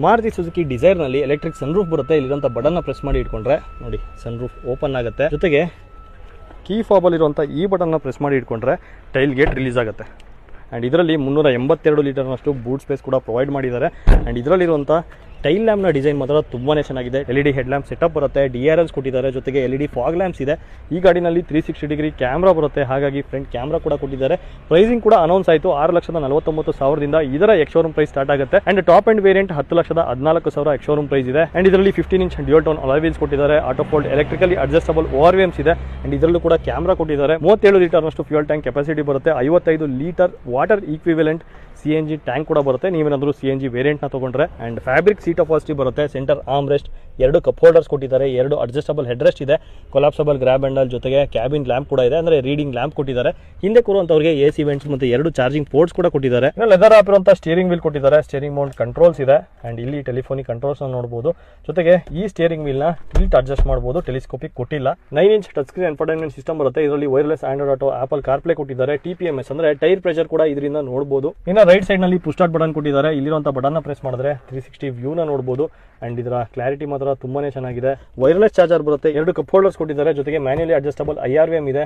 Maruti Suzuki ಡಿಸೈರ್ನಲ್ಲಿ electric sunroof ಬರುತ್ತೆ. ಇಲ್ಲಿರುವಂಥ ಬಟನ್ನ ಪ್ರೆಸ್ ಮಾಡಿ ಇಟ್ಕೊಂಡ್ರೆ ನೋಡಿ ಸನ್ರೂಫ್ ಓಪನ್ ಆಗುತ್ತೆ. ಜೊತೆಗೆ ಕೀ ಫಾಬಲ್ಲಿರುವಂಥ ಈ ಬಟನ್ನ ಪ್ರೆಸ್ ಮಾಡಿ ಇಟ್ಕೊಂಡ್ರೆ ಟೈಲ್ ಗೇಟ್ ರಿಲೀಸ್ ಆಗುತ್ತೆ. ಆ್ಯಂಡ್ ಇದರಲ್ಲಿ 382 ಲೀಟರ್ನಷ್ಟು ಬೂಟ್ ಸ್ಪೇಸ್ ಕೂಡ ಪ್ರೊವೈಡ್ ಮಾಡಿದ್ದಾರೆ. ಆ್ಯಂಡ್ ಇದರಲ್ಲಿರುವಂಥ ಟೈಲ್ ಲ್ಯಾಂಪ್ನ ಡಿಸೈನ್ ಮಾತ್ರ ತುಂಬಾ ಚೆನ್ನಾಗಿದೆ. LED ಹೆಡ್ ಲ್ಯಾಂಪ್ ಸೆಟಪ್ ಬರುತ್ತೆ, DRLs ಕೊಟ್ಟಿದ್ದಾರೆ, ಜೊತೆಗೆ LED ಫಾಗ್ ಲ್ಯಾಂಪ್ಸ್ ಇದೆ. ಈ ಗಾಡಿನಲ್ಲಿ 360 ಡಿಗ್ರಿ ಕ್ಯಾಮ್ರಾ ಬರುತ್ತೆ, ಹಾಗಾಗಿ ಫ್ರಂಟ್ ಕ್ಯಾಮ್ರಾ ಕೂಡ ಕೊಟ್ಟಿದ್ದಾರೆ. ಪ್ರೈಸಿಂಗ್ ಕೂಡ ಅನೌನ್ಸ್ ಆಯಿತು 6,49,000ದಿಂದ ಇದರ ಎಕ್ಸ್-ಶೋರೂಮ್ ಪ್ರೈಸ್ ಸ್ಟಾರ್ಟ್ ಆಗುತ್ತೆ. And top end variant 10,14,000 ex showroom price ಇದೆ. ಆ್ಯಂಡ್ ಇದರಲ್ಲಿ 15 inch dual tone alloy wheels ಕೊಟ್ಟಿದ್ದಾರೆ, auto fold electrically adjustable ORVMs ಇದೆ. ಆ್ಯಂಡ್ ಇದರಲ್ಲೂ ಕೂಡ ಕ್ಯಾಮ್ರಾ ಕೊಟ್ಟಿದ್ದಾರೆ. 37 ಲೀಟರ್ನಷ್ಟು ಫ್ಯೂಯಲ್ ಟ್ಯಾಂಕ್ ಕೆಪಾಸಿಟಿ ಬರುತ್ತೆ, 55 litre water equivalent CNG tank ಕೂಡ ಬರುತ್ತೆ ನೀವೇನಾದರೂ CNG ವೇರಿಯಂಟ್ನ ತೊಗೊಂಡ್ರೆ. ಆ್ಯಂಡ್ ಫ್ಯಾಬ್ರಿಕ್ ಸೀಟ್ ಅಪಾಸಿಟಿ ಬರುತ್ತೆ, centre arm rest, 2 cup holders ಕೊಟ್ಟಿದ್ದಾರೆ, 2 ಅಡ್ಜಸ್ಟಬಲ್ ಹೆಡ್ ರೆಸ್ಟ್ ಇದೆ, ಕೊಲಾಪ್ಸಬಲ್ ಗ್ರ್ಯಾಬ್ ಹ್ಯಾಂಡಲ್, ಜೊತೆಗೆ ಕ್ಯಾಬಿನ್ ಲ್ಯಾಂಪ್ ಕೂಡ ಇದೆ, ಅಂದರೆ ರೀಡಿಂಗ್ ಲ್ಯಾಂಪ್ ಕೊಟ್ಟಿದ್ದಾರೆ. ಹಿಂದೆ ಕೂರುವಂಥವ್ರಿಗೆ AC ವೆಂಟ್ಸ್ ಮತ್ತು 2 ಚಾರ್ಜಿಂಗ್ ಪೋರ್ಟ್ಸ್ ಕೂಡ ಕೊಟ್ಟಿದ್ದಾರೆ. ಲೆದರ್ ಹಾಕಿರುವಂಥ ಸ್ಟೇರಿಂಗ್ ವೀಲ್ ಕೊಟ್ಟಿದ್ದಾರೆ, ಸ್ಟೇರಿಂಗ್ ಮೌಂಟ್ ಕಂಟ್ರೋಲ್ಸ್ ಇದೆ. ಆ್ಯಂಡ್ ಇಲ್ಲಿ ಟೆಲಿಫೋನಿಕ್ ಕಂಟ್ರೋಲ್ಸ್ನ ನೋಡ್ಬೋದು. ಜೊತೆಗೆ ಈ ಸ್ಟೇರಿಂಗ್ ವೀಲ್ನ ಟಿಲ್ಟ್ ಅಡ್ಜಸ್ಟ್ ಮಾಡ್ಬೋದು, ಟೆಲಿಸ್ಕೋಪಿಕ್ ಕೊಟ್ಟಿಲ್ಲ. 9 ಇಂಚ್ ಟಚ್ ಸ್ಕ್ರೀನ್ ಎನ್ಫೋಟೈನ್ಮೆಂಟ್ ಸಿಸ್ಟಮ್ ಬರುತ್ತೆ. ಇದರಲ್ಲಿ wireless Android auto, apple CarPlay ಕೊಟ್ಟಿದ್ದಾರೆ. TPMS ಅಂದರೆ ಟೈರ್ ಪ್ರೆಷರ್ ಕೂಡ ಇದರಿಂದ ನೋಡ್ಬೋದು. ಇನ್ನು ರೈಟ್ ಸೈಡ್ನಲ್ಲಿ ಪುಷ್ ಸ್ಟಾರ್ಟ್ ಬಟನ್ ಕೊಟ್ಟಿದ್ದಾರೆ. ಇಲ್ಲಿರುವಂಥ ಬಟನ್ನ ಪ್ರೆಸ್ ಮಾಡಿದ್ರೆ 360 ವ್ಯೂನ ನೋಡ್ಬೋದು. ಆ್ಯಂಡ್ ಇದರ ಕ್ಲಾರಿಟಿ ಮಾತ್ರ ತುಂಬಾನೇ ಚೆನ್ನಾಗಿದೆ. ವೈರ್ಲೆಸ್ ಚಾರ್ಜರ್ ಬರುತ್ತೆ, 2 ಕಪ್ ಹೋಲ್ಡರ್ಸ್ ಕೊಟ್ಟಿದ್ದಾರೆ, ಜೊತೆಗೆ ಮ್ಯಾನ್ಯುಯಲಿ ಅಡ್ಜಸ್ಟಬಲ್ IRVM ಇದೆ.